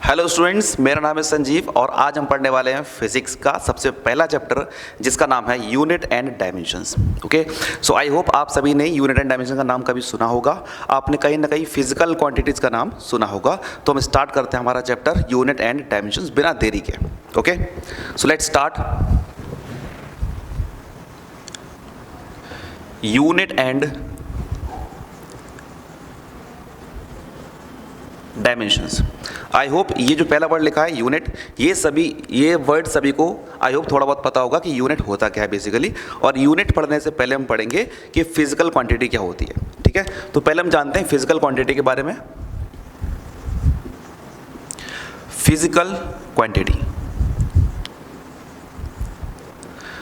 Hello students, मेरा नाम है संजीव और आज हम पढ़ने वाले हैं फिजिक्स का सबसे पहला चैप्टर जिसका नाम है unit and dimensions. Okay, so I hope आप सभी ने यूनिट एंड डायमेंशन का नाम कभी सुना होगा, आपने कहीं ना कहीं फिजिकल क्वांटिटीज का नाम सुना होगा। तो हम स्टार्ट करते हैं हमारा चैप्टर यूनिट एंड डायमेंशंस बिना देरी के। Okay, so let's start. Unit and dimensions. I hope ये जो पहला वर्ड लिखा है यूनिट, ये वर्ड सभी को आई होप थोड़ा बहुत पता होगा कि यूनिट होता क्या है बेसिकली। और यूनिट पढ़ने से पहले हम पढ़ेंगे कि फिजिकल क्वांटिटी क्या होती है। ठीक है, तो पहले हम जानते हैं फिजिकल क्वांटिटी के बारे में। फिजिकल क्वांटिटी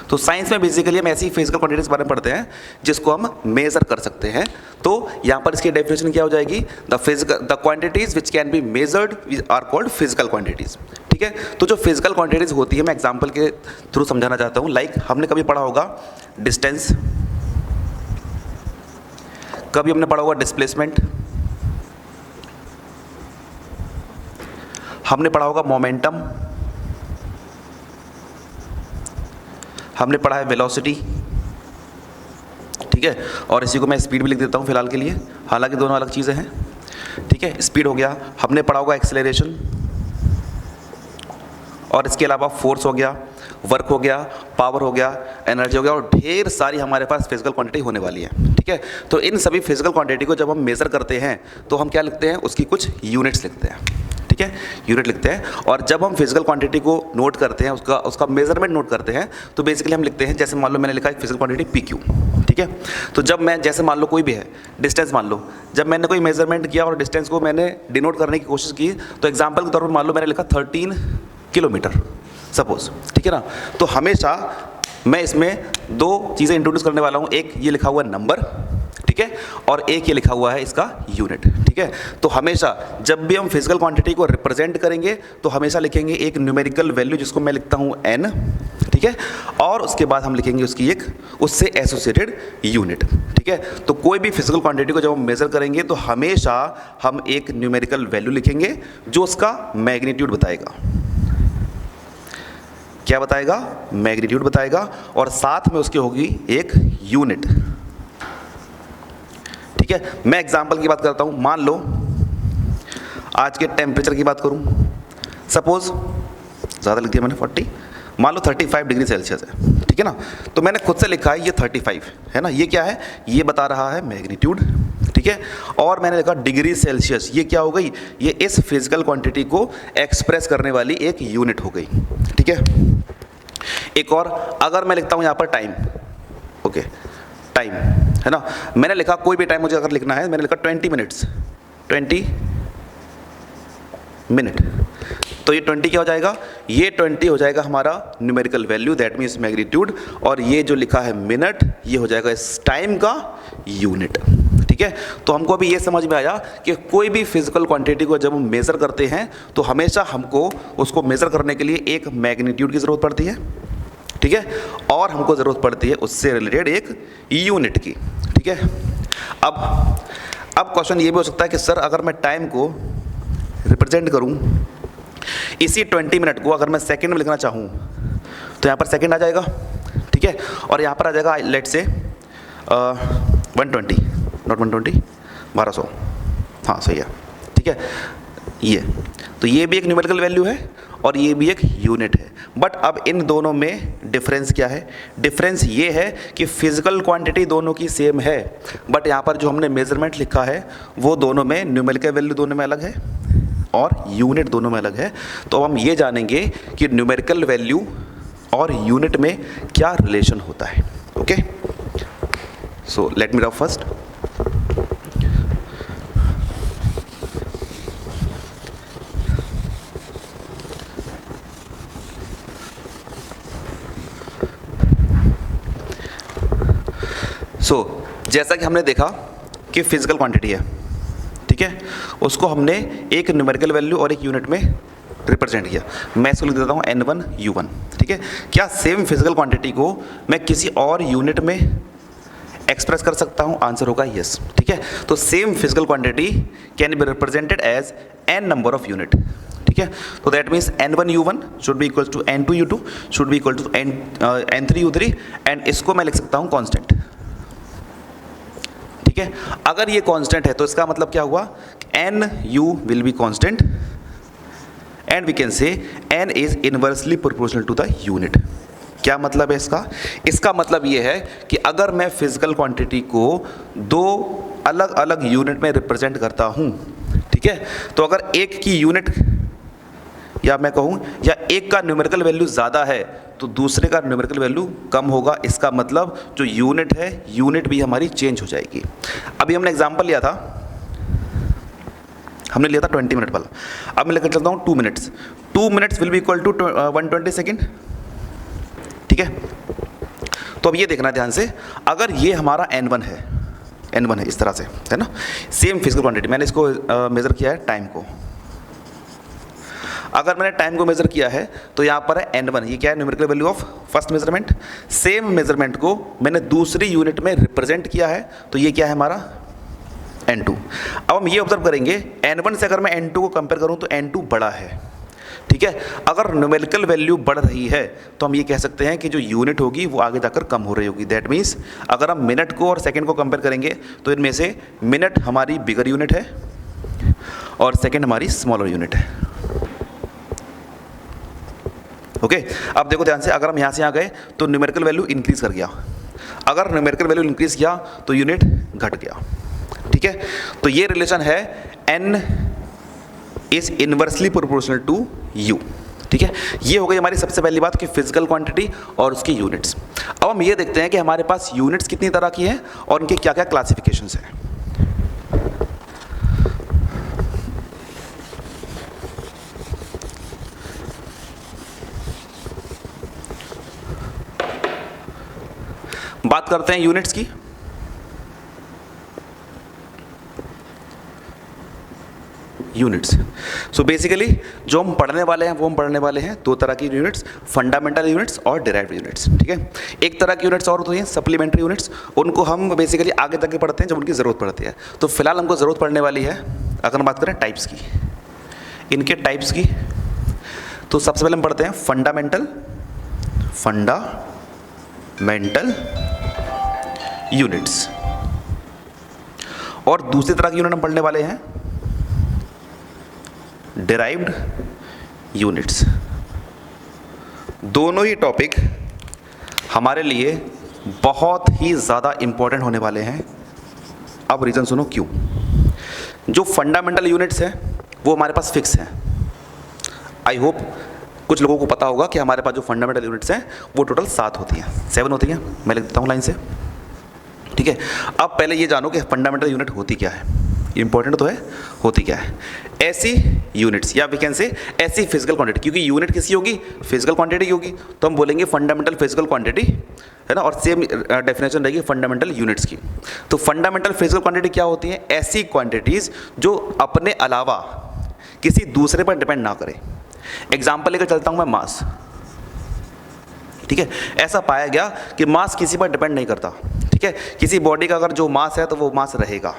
तो साइंस में बेसिकली हम ऐसी फिजिकल क्वांटिटीज के बारे में पढ़ते हैं जिसको हम मेजर कर सकते हैं। तो यहाँ पर इसकी डेफिनेशन क्या हो जाएगी? The quantities which can be measured are called physical quantities. ठीक है, तो जो फिजिकल क्वांटिटीज होती है मैं एग्जांपल के थ्रू समझाना चाहता हूँ। लाइक हमने कभी पढ़ा होगा डिस्टेंस, कभी हमने पढ़ा होगा डिस्प्लेसमेंट, हमने पढ़ा होगा मोमेंटम, हमने पढ़ा है वेलोसिटी। ठीक है, और इसी को मैं स्पीड भी लिख देता हूँ फिलहाल के लिए, हालांकि दोनों अलग चीज़ें हैं। ठीक है, स्पीड हो गया, हमने पढ़ा होगा एक्सेलरेशन, और इसके अलावा फोर्स हो गया, वर्क हो गया, पावर हो गया, एनर्जी हो गया, और ढेर सारी हमारे पास फिजिकल क्वांटिटी होने वाली है। ठीक है, तो इन सभी फिजिकल क्वांटिटी को जब हम मेज़र करते हैं तो हम क्या लिखते हैं? उसकी कुछ यूनिट्स लिखते हैं। ठीक है, यूनिट लिखते हैं। और जब हम फिजिकल क्वांटिटी को नोट करते हैं, उसका मेजरमेंट नोट करते हैं, तो बेसिकली हम लिखते हैं, जैसे मान लो मैंने लिखा है फिजिकल क्वांटिटी पी क्यू। ठीक है, तो जब मैं जैसे मान लो कोई भी है डिस्टेंस, मान लो जब मैंने कोई मेजरमेंट किया और डिस्टेंस को मैंने डिनोट करने की कोशिश की, तो एग्जाम्पल के तौर पर मान लो मैंने लिखा 13 किलोमीटर सपोज। ठीक है ना, तो हमेशा मैं इसमें दो चीज़ें इंट्रोड्यूस करने वाला हूँ। एक ये लिखा हुआ नंबर, ठीक है, और एक ये लिखा हुआ है इसका यूनिट। ठीक है, तो हमेशा जब भी हम फिजिकल क्वांटिटी को रिप्रेजेंट करेंगे तो हमेशा लिखेंगे एक न्यूमेरिकल वैल्यू जिसको मैं लिखता हूँ n। ठीक है, और उसके बाद हम लिखेंगे उसकी एक उससे एसोसिएटेड यूनिट। ठीक है, तो कोई भी फिजिकल क्वांटिटी को जब हम मेजर करेंगे तो हमेशा हम एक न्यूमेरिकल वैल्यू लिखेंगे जो उसका मैग्नीट्यूड बताएगा। क्या बताएगा? मैग्नीट्यूड बताएगा, और साथ में उसकी होगी एक यूनिट। ठीक है, मैं एग्जांपल की बात करता हूं। मान लो आज के टेम्परेचर की बात करूं, सपोज ज़्यादा लिख दिया मैंने 40, मान लो 35 डिग्री सेल्सियस है। ठीक है ना, तो मैंने खुद से लिखा है ये 35 है ना, ये क्या है? ये बता रहा है मैग्नीट्यूड। ठीक है, और मैंने लिखा डिग्री सेल्सियस, ये क्या हो गई? ये इस फिजिकल क्वांटिटी को एक्सप्रेस करने वाली एक यूनिट हो गई। ठीक है, एक और अगर मैं लिखता हूं यहां पर टाइम, ओके टाइम है ना, मैंने लिखा कोई भी टाइम मुझे अगर लिखना है, मैंने लिखा 20 मिनट्स, 20 मिनट, तो ये 20 क्या हो जाएगा? ये 20 हो जाएगा हमारा numerical value, that means magnitude, और ये जो लिखा है मिनट, ये हो जाएगा इस टाइम का यूनिट। ठीक है, तो हमको अभी ये समझ में आया कि कोई भी फिजिकल क्वांटिटी को जब हम मेज़र करते हैं तो हमेशा हमको उसको मेज़र करने के लिए एक मैग्नीट्यूड की ज़रूरत पड़ती है। ठीक है, और हमको ज़रूरत पड़ती है उससे रिलेटेड एक यूनिट की। ठीक है, अब क्वेश्चन ये भी हो सकता है कि सर अगर मैं टाइम को रिप्रेजेंट करूं, इसी 20 मिनट को अगर मैं सेकंड में लिखना चाहूं तो यहाँ पर सेकंड आ जाएगा। ठीक है, और यहाँ पर आ जाएगा लेट से 120, नॉट 120, 1200, हाँ सही है। ठीक है, ये तो ये भी एक न्यूमेरिकल वैल्यू है और ये भी एक यूनिट है। बट अब इन दोनों में डिफरेंस क्या है? डिफरेंस ये है कि फिजिकल क्वांटिटी दोनों की सेम है, बट यहाँ पर जो हमने मेजरमेंट लिखा है वो दोनों में न्यूमेरिकल वैल्यू दोनों में अलग है और यूनिट दोनों में अलग है। तो हम ये जानेंगे कि न्यूमेरिकल वैल्यू और यूनिट में क्या रिलेशन होता है। Okay, so let me draw first. जैसा कि हमने देखा कि फिजिकल क्वांटिटी है, ठीक है, उसको हमने एक न्यूमेरिकल वैल्यू और एक यूनिट में रिप्रेजेंट किया। मैं इसको लिख देता हूँ N1 U1। ठीक है, क्या सेम फिजिकल क्वांटिटी को मैं किसी और यूनिट में एक्सप्रेस कर सकता हूँ? आंसर होगा यस। ठीक है, तो same physical quantity can be represented as n number of unit. ठीक ठीक है। तो that means N1U1 should be equal to N2U2 should be equal to N3U3 and इसको मैं लिख सकता हूँ कांस्टेंट, ठीक है। अगर ये कांस्टेंट है तो इसका मतलब क्या हुआ, NU will be constant and we can say N is inversely proportional to the unit. क्या मतलब है इसका, इसका मतलब ये है कि अगर मैं फिजिकल क्वांटिटी को दो अलग अलग यूनिट में रिप्रेजेंट करता हूँ, ठीक है, तो अगर एक की यूनिट या मैं कहूँ या एक का न्यूमेरिकल वैल्यू ज़्यादा है तो दूसरे का न्यूमेरिकल वैल्यू कम होगा। इसका मतलब जो यूनिट है, यूनिट भी हमारी चेंज हो जाएगी। अभी हमने एग्जांपल लिया था, हमने लिया था 20 मिनट वाला, अब मैं लेकर चलता हूँ 2 minutes. 2 minutes will be equal to 120 second, ठीक है। तो अब ये देखना ध्यान से, अगर ये हमारा N1 है इस तरह से, है ना, सेम फिजिकल क्वांटिटी, मैंने इसको मेज़र किया है टाइम को। अगर मैंने टाइम को मेज़र किया है तो यहाँ पर है N1, ये क्या है, numerical value of first measurement. Same measurement को मैंने दूसरी यूनिट में रिप्रेजेंट किया है तो ये क्या है हमारा N2। अब हम ये ऑब्जर्व करेंगे, N1 से अगर मैं N2 को कंपेयर करूँ तो N2 बड़ा है, ठीक है। अगर न्यूमेरिकल वैल्यू बढ़ रही है तो हम ये कह सकते हैं कि जो यूनिट होगी वो आगे जाकर कम हो रही होगी। दैट मीन्स अगर हम मिनट को और सेकंड को कंपेयर करेंगे तो इनमें से मिनट हमारी बिगर यूनिट है और सेकंड हमारी स्मॉलर यूनिट है, ओके। अब देखो ध्यान से, अगर हम यहाँ से यहाँ गए तो न्यूमेरिकल वैल्यू इंक्रीज कर गया, अगर न्यूमेरिकल वैल्यू इंक्रीज किया तो यूनिट घट गया, ठीक है। तो ये रिलेशन है N is inversely proportional to U, ठीक है। ये हो गई हमारी सबसे पहली बात कि फिजिकल क्वांटिटी और उसकी यूनिट्स। अब हम ये देखते हैं कि हमारे पास यूनिट्स कितनी तरह की हैं और उनके क्या क्या क्लासिफिकेशंस हैं। बात करते हैं यूनिट्स की। यूनिट्स, सो बेसिकली जो हम पढ़ने वाले हैं वो हम पढ़ने वाले हैं दो तरह की यूनिट्स, फंडामेंटल यूनिट्स और डिराइव्ड यूनिट्स, ठीक है। एक तरह की यूनिट्स और होती हैं सप्लीमेंट्री यूनिट्स, उनको हम बेसिकली आगे तक के पढ़ते हैं जब उनकी ज़रूरत पड़ती है। तो फिलहाल हमको ज़रूरत पड़ने वाली है, अगर हम बात करें टाइप्स की, इनके टाइप्स की, तो सबसे पहले हम पढ़ते हैं फंडामेंटल यूनिट्स, और दूसरी तरह की यूनिट हम पढ़ने वाले हैं डिराइव्ड यूनिट्स। दोनों ही टॉपिक हमारे लिए बहुत ही ज़्यादा इंपॉर्टेंट होने वाले हैं। अब रीज़न सुनो क्यों। जो फंडामेंटल यूनिट्स हैं वो हमारे पास फिक्स हैं। आई होप कुछ लोगों को पता होगा कि हमारे पास जो फंडामेंटल यूनिट्स हैं वो टोटल 7 होती हैं, 7 होती हैं। मैं लिख देता हूँ लाइन से, ठीक है। अब पहले ये जानो कि फंडामेंटल यूनिट होती क्या है, इंपॉर्टेंट तो है, होती क्या है। ऐसी यूनिट्स या वी कैन से ऐसी फिजिकल क्वांटिटी, क्योंकि यूनिट किसी होगी, फिजिकल क्वांटिटी होगी, तो हम बोलेंगे फंडामेंटल फिजिकल क्वांटिटी, है ना। और सेम डेफिनेशन रहेगी फंडामेंटल यूनिट्स की। तो फंडामेंटल फिजिकल क्वांटिटी क्या होती है, ऐसी क्वांटिटीज़ जो अपने अलावा किसी दूसरे पर डिपेंड ना करे। एग्जाम्पल लेकर चलता हूँ मैं मास, ठीक है। ऐसा पाया गया कि मास किसी पर डिपेंड नहीं करता, ठीक है। किसी बॉडी का अगर जो मास है तो वो मास रहेगा,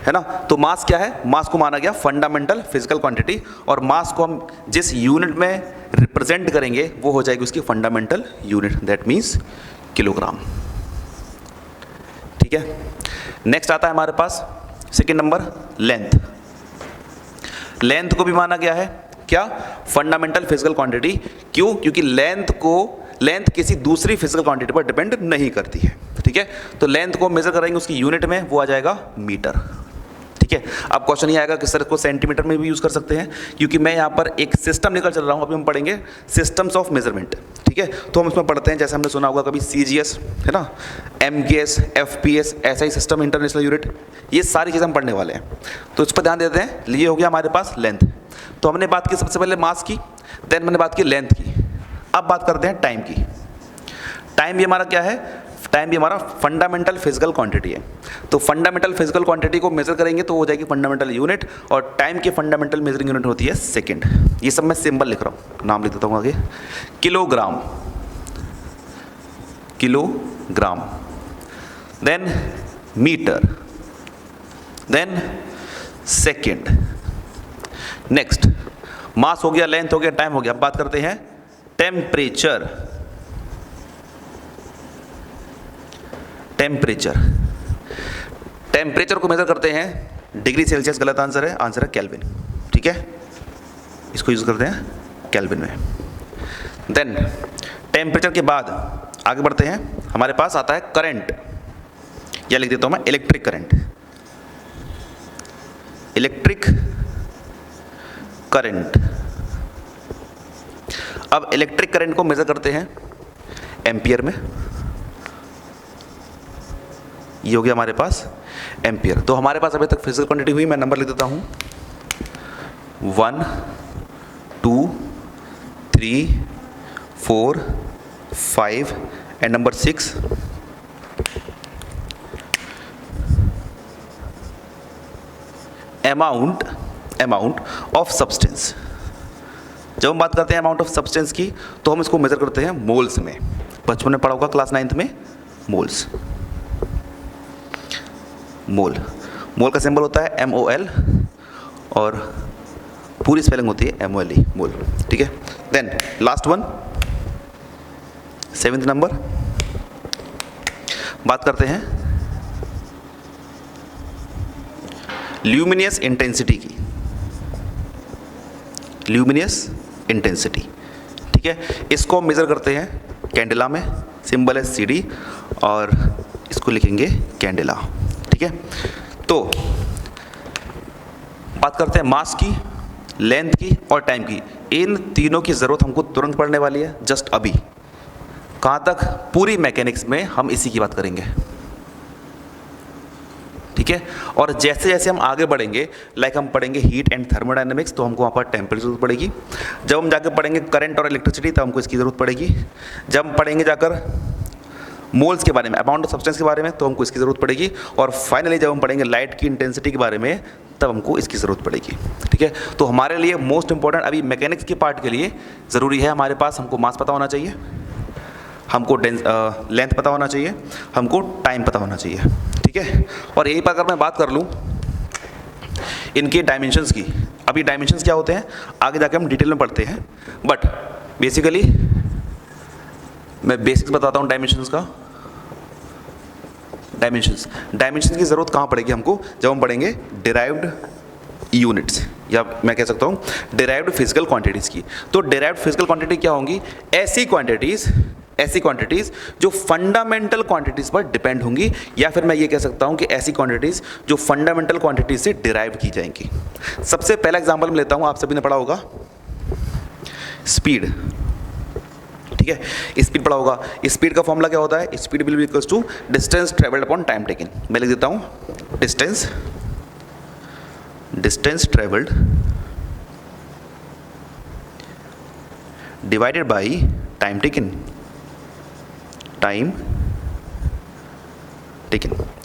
है ना। तो मास क्या है, मास को माना गया फंडामेंटल फिजिकल क्वांटिटी, और मास को हम जिस यूनिट में रिप्रेजेंट करेंगे वो हो जाएगी उसकी fundamental unit, that means kilogram, ठीक है। नेक्स्ट आता है हमारे पास सेकेंड नंबर लेंथ। लेंथ को भी माना गया है क्या, फंडामेंटल फिजिकल क्वांटिटी। क्यों, क्योंकि लेंथ किसी दूसरी फिजिकल क्वांटिटी पर डिपेंड नहीं करती है, ठीक है। तो लेंथ को मेजर करेंगे उसकी यूनिट में, वो आ जाएगा मीटर, ठीक है। अब क्वेश्चन ये आएगा कि सर इसको सेंटीमीटर में भी यूज़ कर सकते हैं, क्योंकि मैं यहाँ पर एक सिस्टम लेकर चल रहा हूँ। अभी हम पढ़ेंगे सिस्टम्स ऑफ मेजरमेंट, ठीक है। तो हम इसमें पढ़ते हैं, जैसे हमने सुना होगा कभी CGS, है ना, MGS, FPS, SI system international unit, ये सारी चीज़ें हम पढ़ने वाले हैं। तो इस पर ध्यान देते हैं। ये हो गया हमारे पास लेंथ। तो हमने बात की सबसे पहले मास की, देन मैंने बात की लेंथ की। अब बात करते हैं टाइम की। टाइम भी हमारा क्या है, टाइम भी हमारा फंडामेंटल फिजिकल क्वांटिटी है। तो फंडामेंटल फिजिकल क्वांटिटी को मेजर करेंगे तो हो जाएगी फंडामेंटल यूनिट, और टाइम की फंडामेंटल मेजरिंग यूनिट होती है सेकंड। ये सब मैं सिंबल लिख रहा हूँ, नाम लिख देता हूँ आगे। Kilogram, then metre, then second. Next mass हो गया, लेंथ हो गया, टाइम हो गया। अब बात करते हैं टेम्परेचर। टेम्परेचर को मेजर करते हैं डिग्री सेल्सियस, गलत आंसर है, आंसर है केल्विन। ठीक है, इसको यूज करते हैं केल्विन में। देन टेम्परेचर के बाद आगे बढ़ते हैं, हमारे पास आता है करंट, या लिख देता हूं मैं इलेक्ट्रिक करंट। Electric current. अब इलेक्ट्रिक करंट को मेजर करते हैं एम्पियर में। ये हो गया हमारे पास एम्पियर। तो हमारे पास अभी तक फिजिकल क्वांटिटी हुई, मैं नंबर लिख देता हूं 1 2 3 4 5 and number 6। Amount of substance. जब हम बात करते हैं अमाउंट ऑफ सब्सटेंस की, तो हम इसको मेजर करते हैं मोल्स में। बचपन में पढ़ा होगा क्लास 9th में, मोल्स। मोल का सिंबल होता है MOL और पूरी स्पेलिंग होती है MOLE, मोल। ठीक है, then last one, 7th number, बात करते हैं ल्यूमिनियस इंटेंसिटी की। ल्यूमिनियस इंटेंसिटी, ठीक है, इसको मेजर करते हैं कैंडेला में। सिंबल है CD और इसको लिखेंगे कैंडेला। ठीक है, तो बात करते हैं मास की, लेंथ की और टाइम की। इन तीनों की ज़रूरत हमको तुरंत पड़ने वाली है, जस्ट अभी। कहाँ तक? पूरी मैकेनिक्स में हम इसी की बात करेंगे। ठीक है, और जैसे जैसे हम आगे बढ़ेंगे, लाइक हम पढ़ेंगे हीट एंड थर्मोडायनेमिक्स, तो हमको वहाँ पर टेम्परेचर जरूरत पड़ेगी। जब हम जाकर पढ़ेंगे करंट और इलेक्ट्रिसिटी, तो हमको इसकी ज़रूरत पड़ेगी। जब हम पढ़ेंगे जाकर मोल्स के बारे में, अमाउंट ऑफ सब्सटेंस के बारे में, तो हमको इसकी ज़रूरत पड़ेगी। और फाइनली जब हम पढ़ेंगे लाइट की इंटेंसिटी के बारे में, तब हमको इसकी ज़रूरत पड़ेगी। ठीक है, तो हमारे लिए मोस्ट इंपॉर्टेंट अभी मैकेनिक्स के पार्ट के लिए ज़रूरी है हमारे पास, हमको मास पता होना चाहिए, हमको लेंथ पता होना चाहिए, हमको टाइम पता होना चाहिए। ठीक है, और यही पर अगर मैं बात कर लूँ इनके डायमेंशंस की, अभी डायमेंशंस क्या होते हैं आगे जाके हम डिटेल में पढ़ते हैं, बट बेसिकली मैं बेसिक्स बताता हूँ डायमेंशंस का। डायमेंशंस की ज़रूरत कहाँ पड़ेगी हमको? जब हम पढ़ेंगे डिराइव्ड यूनिट्स, या मैं कह सकता हूँ डिराइव्ड फिजिकल क्वांटिटीज़ की। तो डिराइव्ड फिजिकल क्वांटिटी क्या होंगी? ऐसी क्वांटिटीज़ जो फंडामेंटल क्वांटिटीज़ पर डिपेंड होंगी, या फिर मैं ये कह सकता हूँ कि ऐसी क्वांटिटीज़ जो फंडामेंटल क्वांटिटीज़ से डिराइव की जाएंगी। सबसे पहला एग्जांपल मैं लेता हूँ, आप सभी ने पढ़ा होगा स्पीड। ठीक है, स्पीड पढ़ा होगा। स्पीड का फॉर्मूला क्या होता है? Speed will be equals to distance travelled upon time taken. मैं लिख देता हूँ distance travelled divided by time taken.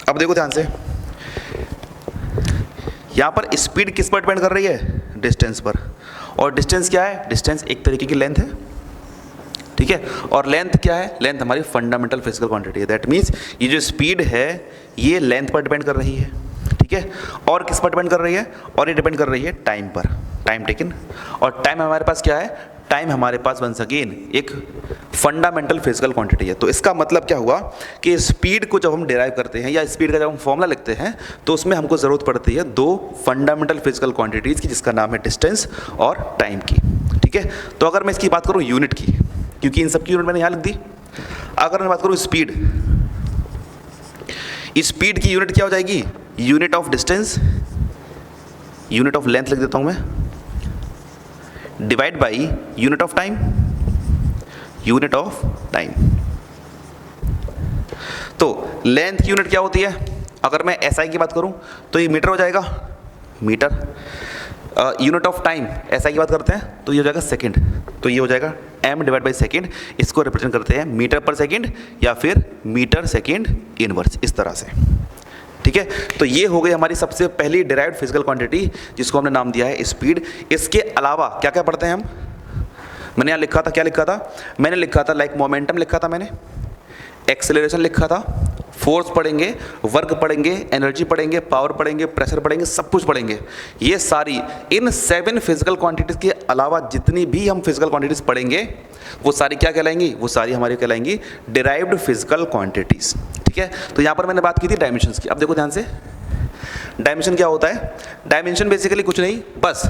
अब देखो ध्यान से, यहां पर स्पीड किस पर डिपेंड कर रही है? डिस्टेंस पर। और डिस्टेंस क्या है? डिस्टेंस एक तरीके की लेंथ है। ठीक है, और लेंथ क्या है? लेंथ हमारी फंडामेंटल फिजिकल क्वांटिटी है। दैट मीन्स ये जो स्पीड है ये लेंथ पर डिपेंड कर रही है। ठीक है, और किस पर डिपेंड कर रही है? और ये डिपेंड कर रही है टाइम पर, टाइम टेकन। और टाइम हमारे पास क्या है? टाइम हमारे पास वंस अगेन एक फंडामेंटल फिजिकल क्वांटिटी है। तो इसका मतलब क्या हुआ कि स्पीड को जब हम डिराइव करते हैं या स्पीड का जब हम फॉर्मूला लिखते हैं, तो उसमें हमको ज़रूरत पड़ती है दो फंडामेंटल फिजिकल क्वांटिटीज़ की, जिसका नाम है डिस्टेंस और टाइम की। ठीक है, तो अगर मैं इसकी बात करूँ यूनिट की, क्योंकि इन सब की यूनिट मैंने यहाँ लिख दी। अगर मैं बात करूँ स्पीड की यूनिट क्या हो जाएगी? Unit of distance, unit of length लिख देता हूँ मैं, divide by unit of time, तो लेंथ की यूनिट क्या होती है? अगर मैं SI की बात करूं तो ये मीटर हो जाएगा, metre. Unit of time SI की बात करते हैं तो ये हो जाएगा सेकंड, तो ये हो जाएगा m डिवाइड बाई सेकंड। इसको रिप्रेजेंट करते हैं मीटर पर सेकंड या फिर मीटर सेकंड इनवर्स, इस तरह से। ठीक है, तो ये हो गई हमारी सबसे पहली डिराइव्ड फिजिकल क्वांटिटी, जिसको हमने नाम दिया है स्पीड। इसके अलावा क्या क्या पढ़ते हैं हम? मैंने यहाँ लिखा था, मैंने लिखा था लाइक मोमेंटम लिखा था, मैंने एक्सेलरेशन लिखा था, फोर्स पढ़ेंगे, वर्क पढ़ेंगे, एनर्जी पढ़ेंगे, पावर पढ़ेंगे, प्रेशर पढ़ेंगे, सब कुछ पढ़ेंगे। ये सारी इन 7 फिजिकल क्वांटिटीज़ के अलावा जितनी भी हम फिजिकल क्वांटिटीज़ पढ़ेंगे वो सारी क्या कहलाएंगी, वो सारी हमारी कहलाएंगी डिराइव्ड फिजिकल क्वांटिटीज़। ठीक है, तो यहाँ पर मैंने बात की थी डायमेंशंस की। अब देखो ध्यान से, डायमेंशन क्या होता है? डायमेंशन बेसिकली कुछ नहीं, बस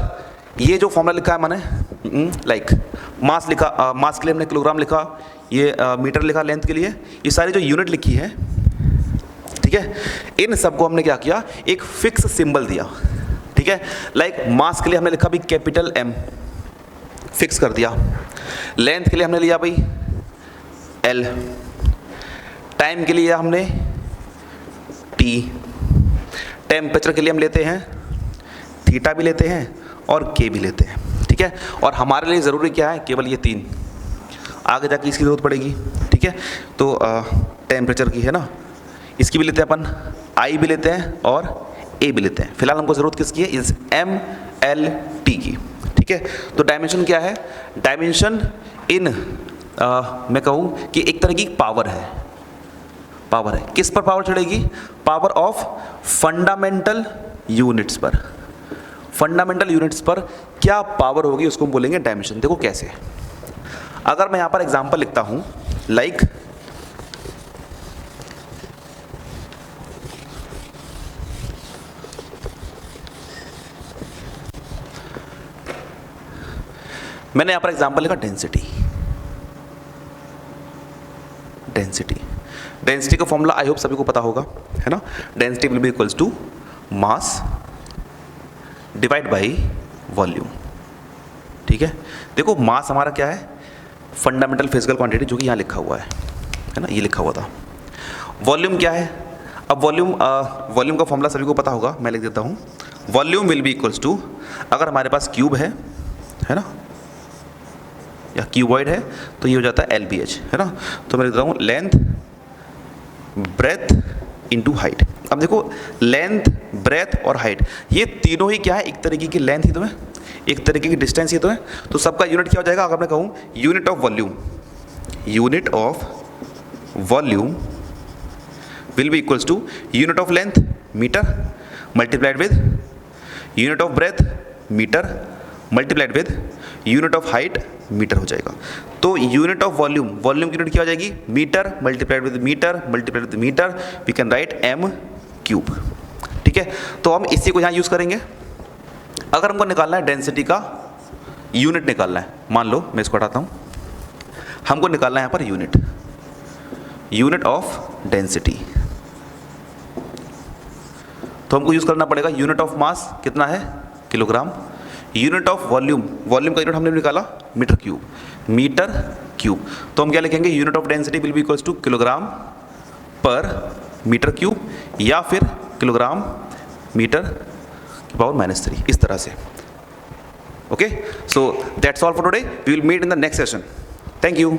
ये जो फॉर्मूला लिखा है मैंने, लाइक मास लिखा, मास के लिए हमने किलोग्राम लिखा, ये मीटर लिखा लेंथ के लिए, ये सारी जो यूनिट लिखी है, ठीक है, इन सबको हमने क्या किया, एक फिक्स सिंबल दिया। ठीक है, लाइक मास के लिए हमने लिखा भी कैपिटल M, फिक्स कर दिया। लेंथ के लिए हमने लिया भाई L, टाइम के लिए हमने T, टेम्परेचर के लिए हम लेते हैं थीटा भी लेते हैं और K भी लेते हैं। ठीक है, और हमारे लिए ज़रूरी क्या है, केवल ये 3, आगे जाके इसकी ज़रूरत पड़ेगी। ठीक है, तो टेम्परेचर की है ना, इसकी भी लेते हैं अपन, I भी लेते हैं और A भी लेते हैं। फिलहाल हमको ज़रूरत किसकी है, इस MLT की। ठीक है, तो डायमेंशन क्या है? डायमेंशन इन मैं कहूँ कि एक तरह की पावर है। पावर है, किस पर पावर चढ़ेगी? पावर ऑफ फंडामेंटल यूनिट्स पर। फंडामेंटल यूनिट्स पर क्या पावर होगी उसको हम बोलेंगे डायमेंशन। देखो कैसे, अगर मैं यहाँ पर एग्जांपल लिखता हूँ, लाइक मैंने यहाँ पर एग्जांपल लिखा डेंसिटी। डेंसिटी, डेंसिटी का फॉर्मूला आई होप सभी को पता होगा, है ना। Density will be equals to mass divide by volume. ठीक है, देखो मास हमारा क्या है, फंडामेंटल फिजिकल क्वांटिटी, जो कि यहाँ लिखा हुआ है ना, ये लिखा हुआ था। वॉल्यूम क्या है? अब वॉल्यूम का फॉर्मूला सभी को पता होगा, मैं लिख देता हूँ। Volume will be equals to, अगर हमारे पास क्यूब है ना, या क्यूबॉइड है, तो ये हो जाता है LBH, है ना। तो मैं लिख देता हूँ लेंथ ब्रेथ इनटू हाइट। अब देखो लेंथ, ब्रेथ और हाइट, ये तीनों ही क्या है, एक तरीके की लेंथ ही तो है, एक तरीके की डिस्टेंस ही तो है। तो सबका यूनिट क्या हो जाएगा, अगर मैं कहूँ unit of volume, unit of volume will be equals to unit of length metre multiplied with unit of breadth metre multiplied with unit of height metre हो जाएगा। तो यूनिट ऑफ वॉल्यूम, वॉल्यूम की यूनिट क्या हो जाएगी, metre multiplied with metre multiplied with metre, we can write M cube. ठीक है, तो हम इसी को यहाँ यूज़ करेंगे। अगर हमको निकालना है डेंसिटी का यूनिट निकालना है, मान लो मैं इसको हटाता हूँ, हमको निकालना है यहाँ per unit, unit of density. तो हमको यूज़ करना पड़ेगा यूनिट ऑफ मास, कितना है, kilogram. Unit of volume, volume का यूनिट हमने निकाला मीटर क्यूब, मीटर क्यूब। तो हम क्या लिखेंगे, unit of density will be equals to kilogram per metre cube, या फिर किलोग्राम मीटर की पावर -3, इस तरह से। Okay, so that's all for today, we will meet in the next session. Thank you.